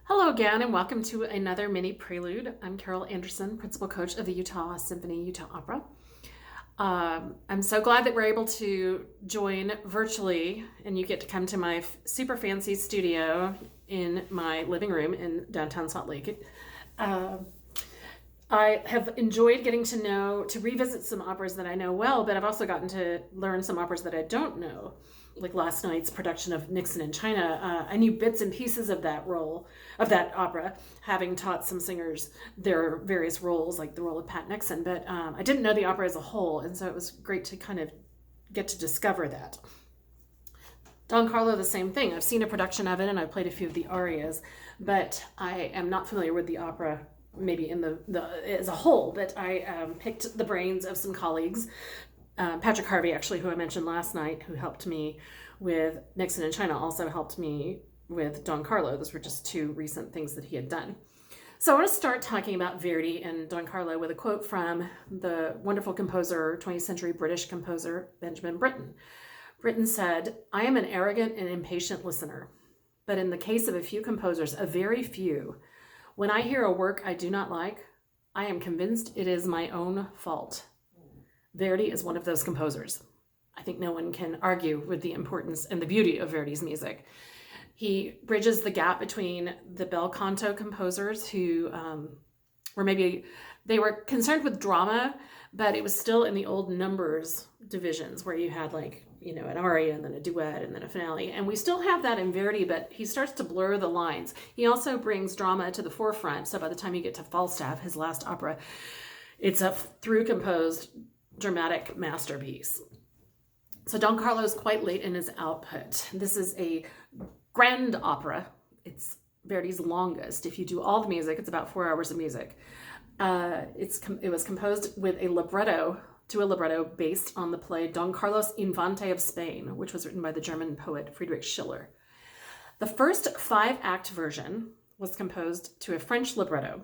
Hello again, and welcome to another mini prelude. I'm Carol Anderson, principal coach of the Utah Symphony Utah Opera. I'm so glad that we're able to join virtually, and you get to come to my super fancy studio in my living room in downtown Salt Lake. I have enjoyed getting to revisit some operas that I know well, but I've also gotten to learn some operas that I don't know. Like last night's production of Nixon in China, I knew bits and pieces of that opera, having taught some singers their various roles, like the role of Pat Nixon, but I didn't know the opera as a whole, and so it was great to kind of get to discover that. Don Carlo, the same thing. I've seen a production of it, and I played a few of the arias, but I am not familiar with the opera maybe in the as a whole, but I picked the brains of some colleagues. Patrick Harvey, actually, who I mentioned last night, who helped me with Nixon in China, also helped me with Don Carlo. Those were just two recent things that he had done. So I want to start talking about Verdi and Don Carlo with a quote from the wonderful composer, 20th century British composer, Benjamin Britten. Britten said, "I am an arrogant and impatient listener, but in the case of a few composers, a very few, when I hear a work I do not like, I am convinced it is my own fault." Verdi is one of those composers. I think no one can argue with the importance and the beauty of Verdi's music. He bridges the gap between the bel canto composers who they were concerned with drama, but it was still in the old numbers divisions where you had an aria and then a duet and then a finale. And we still have that in Verdi, but he starts to blur the lines. He also brings drama to the forefront. So by the time you get to Falstaff, his last opera, it's a through composed dramatic masterpiece. So Don Carlo is quite late in his output. This is a grand opera. It's Verdi's longest. If you do all the music, it's about 4 hours of music. It was composed with a libretto based on the play Don Carlos Infante of Spain, which was written by the German poet Friedrich Schiller. The first 5-act version was composed to a French libretto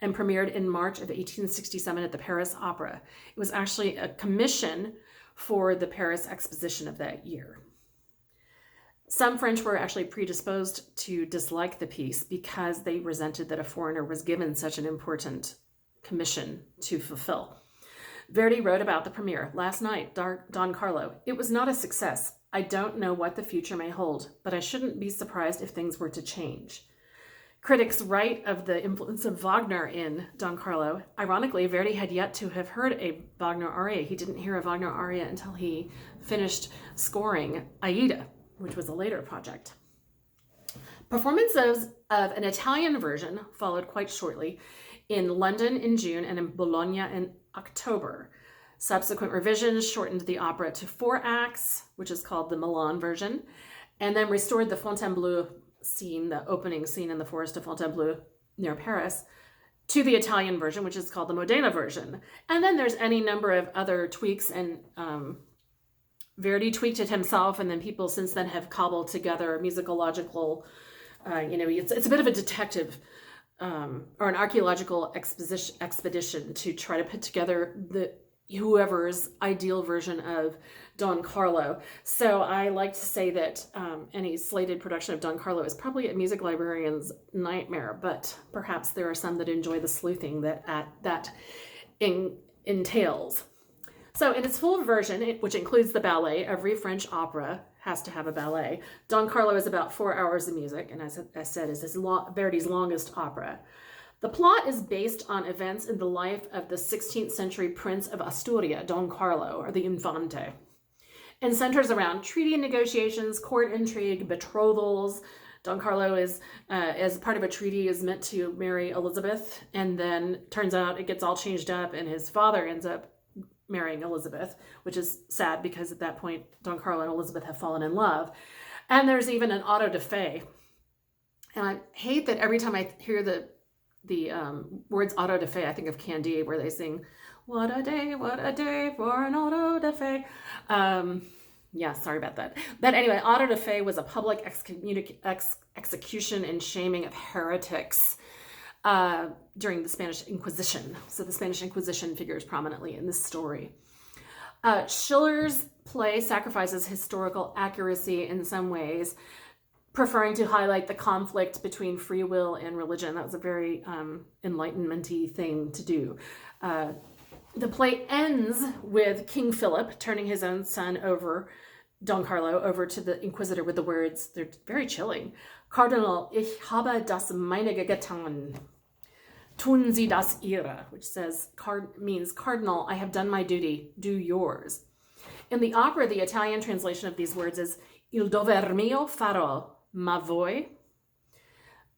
and premiered in March of 1867 at the Paris Opera. It was actually a commission for the Paris Exposition of that year. Some French were actually predisposed to dislike the piece because they resented that a foreigner was given such an important commission to fulfill. Verdi wrote about the premiere last night, Don Carlo. "It was not a success. I don't know what the future may hold, but I shouldn't be surprised if things were to change." Critics write of the influence of Wagner in Don Carlo. Ironically, Verdi had yet to have heard a Wagner aria. He didn't hear a Wagner aria until he finished scoring Aida, which was a later project. Performances of an Italian version followed quite shortly in London in June and in Bologna in October. Subsequent revisions shortened the opera to 4 acts, which is called the Milan version, and then restored the Fontainebleau scene, the opening scene in the forest of Fontainebleau near Paris, to the Italian version, which is called the Modena version. And then there's any number of other tweaks, and Verdi tweaked it himself, and then people since then have cobbled together musicological, it's a bit of a detective or an archaeological expedition to try to put together whoever's ideal version of Don Carlo. So I like to say that any slated production of Don Carlo is probably a music librarian's nightmare, but perhaps there are some that enjoy the sleuthing that entails. So in its full version, which includes the ballet, every French opera has to have a ballet. Don Carlo is about 4 hours of music, and as I said, is Verdi's longest opera. The plot is based on events in the life of the 16th century Prince of Asturia, Don Carlo, or the Infante, and centers around treaty negotiations, court intrigue, betrothals. Don Carlo is, as part of a treaty, is meant to marry Elizabeth, and then turns out it gets all changed up, and his father ends up marrying Elizabeth, which is sad because at that point, Don Carlo and Elizabeth have fallen in love. And there's even an auto da fe. And I hate that every time I hear the words auto da fe, I think of Candide, where they sing, what a day for an auto da fe. Yeah, sorry about that. But anyway, auto da fe was a public execution and shaming of heretics during the Spanish Inquisition. So the Spanish Inquisition figures prominently in this story. Schiller's play sacrifices historical accuracy in some ways preferring to highlight the conflict between free will and religion. That was a very enlightenment-y thing to do. The play ends with King Philip turning his own son over, Don Carlo, over to the Inquisitor with the words, they're very chilling, Cardinal, ich habe das meinige getan. Tun Sie das Ihre, which means, Cardinal, I have done my duty, do yours. In the opera, the Italian translation of these words is Il dover mio farò, ma voi?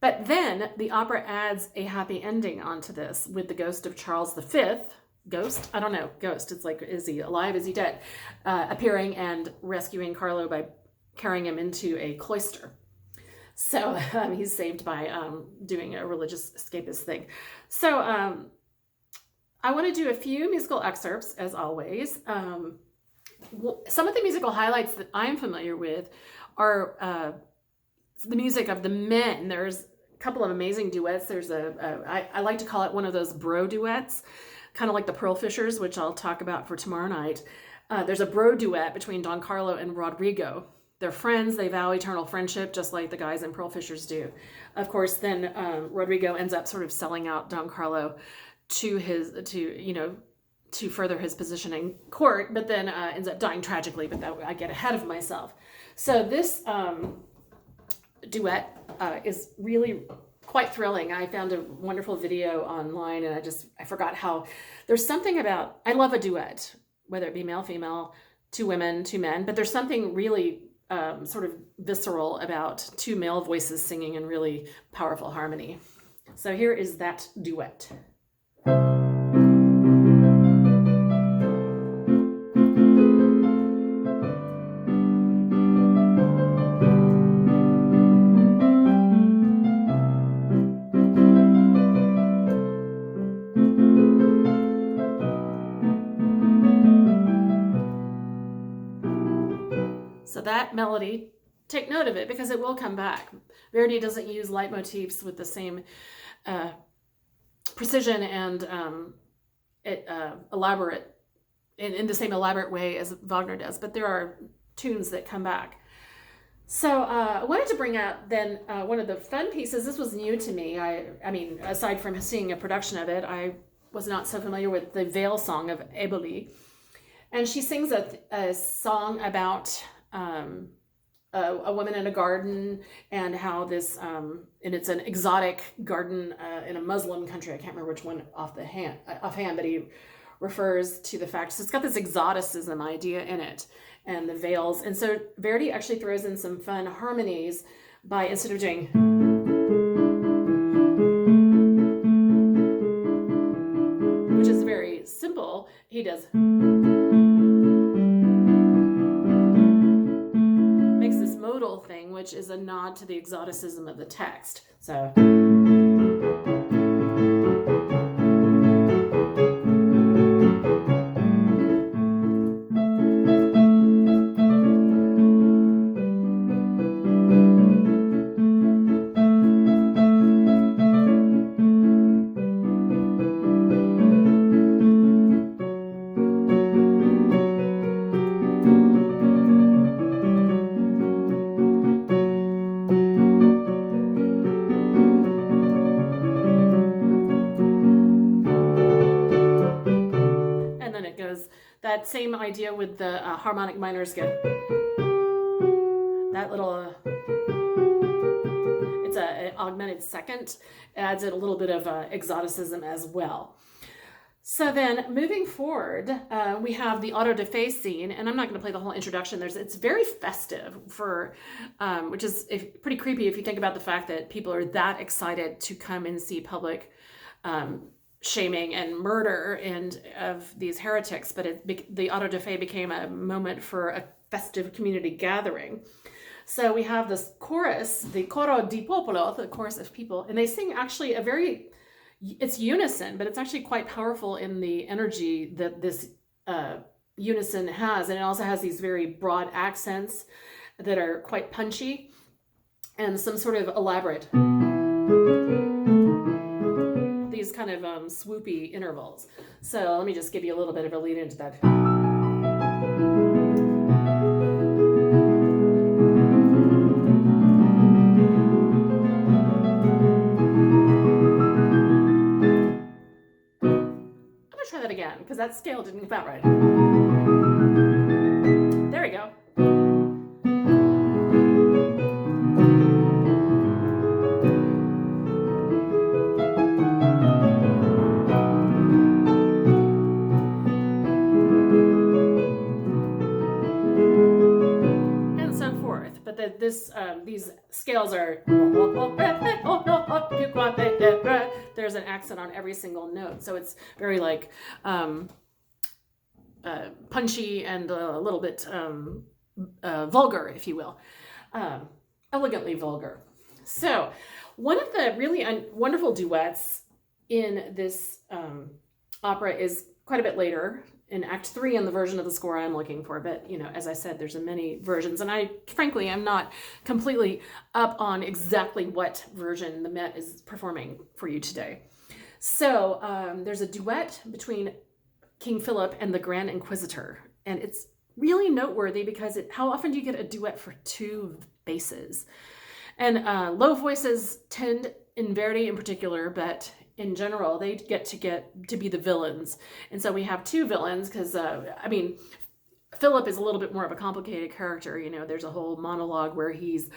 But then the opera adds a happy ending onto this with the ghost of Charles V, ghost? I don't know, ghost. It's like, is he alive? Is he dead? Appearing and rescuing Carlo by carrying him into a cloister. So he's saved by doing a religious escapist thing. So I want to do a few musical excerpts, as always. Some of the musical highlights that I'm familiar with are the music of the men. There's a couple of amazing duets. There's I like to call it one of those bro duets, kind of like the Pearl Fishers, which I'll talk about for tomorrow night. There's a bro duet between Don Carlo and Rodrigo. They're friends. They vow eternal friendship, just like the guys in Pearl Fishers do. Of course, then Rodrigo ends up sort of selling out Don Carlo to further his position in court, but then ends up dying tragically. But I get ahead of myself. So this duet is really quite thrilling. I found a wonderful video online, and I forgot how. There's something about, I love a duet, whether it be male, female, two women, two men, but there's something really sort of visceral about two male voices singing in really powerful harmony. So here is that duet. So that melody, take note of it because it will come back. Verdi doesn't use leitmotifs with the same precision and elaborate, in the same elaborate way as Wagner does, but there are tunes that come back. So I wanted to bring out then one of the fun pieces. This was new to me. I mean, aside from seeing a production of it, I was not so familiar with the Veil Song of Eboli. And she sings a song about a woman in a garden, and how this, and it's an exotic garden in a Muslim country. I can't remember which one offhand, but he refers to the fact, so it's got this exoticism idea in it, and the veils. And so Verdi actually throws in some fun harmonies by, instead of doing, which is very simple, he does, makes this modal thing, which is a nod to the exoticism of the text. So that same idea with the harmonic minors get that little, it's an augmented second, adds it a little bit of exoticism as well. So then moving forward, we have the auto da fe scene, and I'm not going to play the whole introduction. It's very festive for, which is pretty creepy if you think about the fact that people are that excited to come and see public shaming and murder of these heretics, but the auto da fe became a moment for a festive community gathering. So we have this chorus, the coro di popolo, the chorus of people, and they sing actually it's unison, but it's actually quite powerful in the energy that this unison has, and it also has these very broad accents that are quite punchy and some sort of elaborate, these kind of swoopy intervals. So let me just give you a little bit of a lead into that. because that scale didn't come out right. There we go. And so forth. But these scales are, there's an accent on every single note. So it's very like punchy and a little bit vulgar, if you will. Elegantly vulgar. So one of the really wonderful duets in this opera is quite a bit later, in Act 3 in the version of the score I'm looking for. But, you know, as I said, there's many versions. And I, frankly, am not completely up on exactly what version the Met is performing for you today. So there's a duet between King Philip and the Grand Inquisitor. And it's really noteworthy because how often do you get a duet for two basses? And low voices tend, in Verdi in particular, but in general, they get to be the villains. And so we have two villains because, I mean, Philip is a little bit more of a complicated character. You know, there's a whole monologue where he's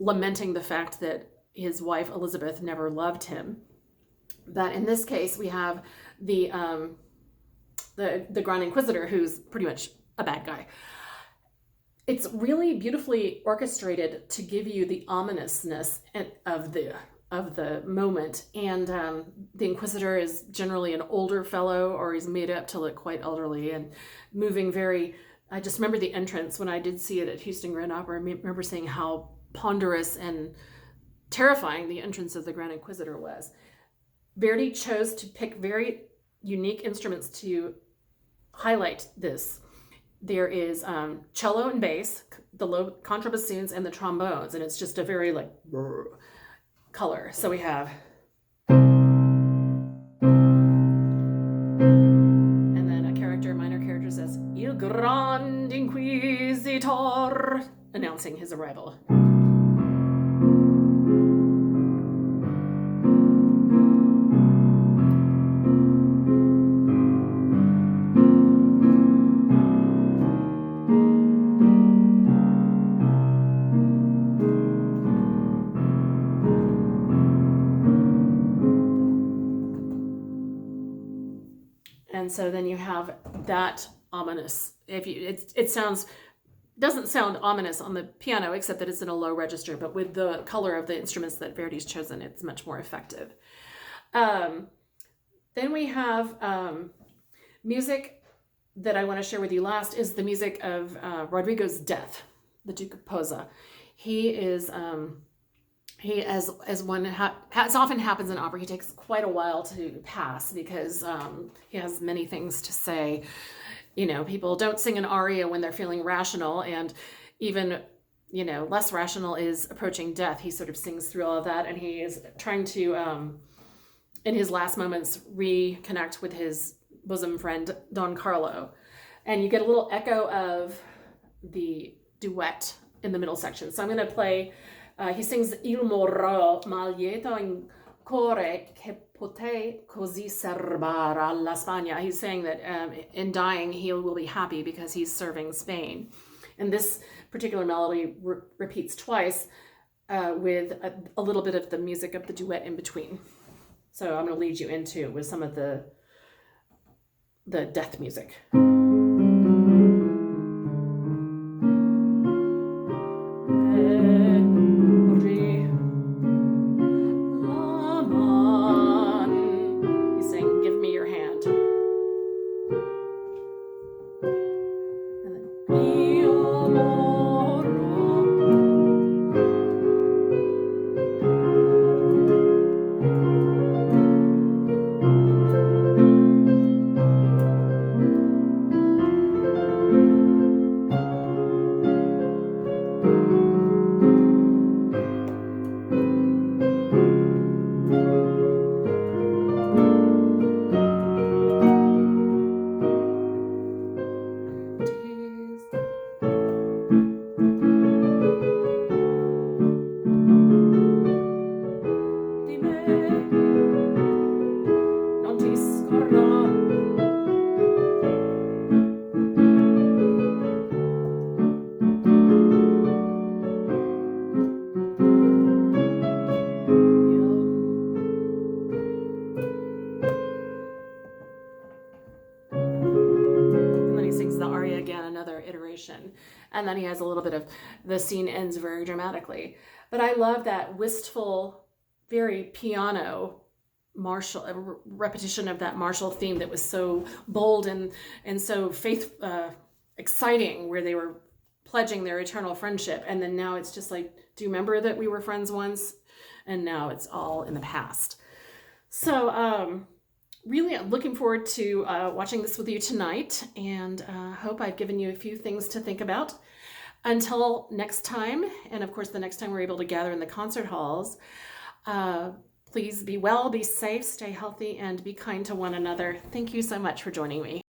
lamenting the fact that his wife Elizabeth never loved him. But in this case, we have the Grand Inquisitor, who's pretty much a bad guy. It's really beautifully orchestrated to give you the ominousness of the moment. And the Inquisitor is generally an older fellow, or he's made up to look quite elderly and moving very. I just remember the entrance when I did see it at Houston Grand Opera. I remember seeing how ponderous and terrifying the entrance of the Grand Inquisitor was. Verdi chose to pick very unique instruments to highlight this. There is cello and bass, the low contrabassoons, and the trombones, and it's just a very like color. So we have, and then a minor character says Il Grande Inquisitor, announcing his arrival. And so then you have that ominous. Doesn't sound ominous on the piano, except that it's in a low register. But with the color of the instruments that Verdi's chosen, it's much more effective. Then we have music that I want to share with you last is the music of Rodrigo's death, the Duke of Posa. He is. As often happens in opera, he takes quite a while to pass because he has many things to say. You know, people don't sing an aria when they're feeling rational, and even, you know, less rational is approaching death. He sort of sings through all of that, and he is trying to, in his last moments, reconnect with his bosom friend, Don Carlo. And you get a little echo of the duet in the middle section. So I'm going to play... he sings Il morrò ma lieto in core che poté così serbar alla Spagna. He's saying that in dying he will be happy because he's serving Spain. And this particular melody repeats twice with a little bit of the music of the duet in between. So I'm going to lead you into with some of the death music. and then he has a little bit of, the scene ends very dramatically. But I love that wistful, very piano Marshall repetition of that Marshall theme that was so bold and so exciting, where they were pledging their eternal friendship, and then now it's just like, do you remember that we were friends once? And now it's all in the past. So really, I'm looking forward to watching this with you tonight, and hope I've given you a few things to think about. Until next time, and of course the next time we're able to gather in the concert halls, please be well, be safe, stay healthy, and be kind to one another. Thank you so much for joining me.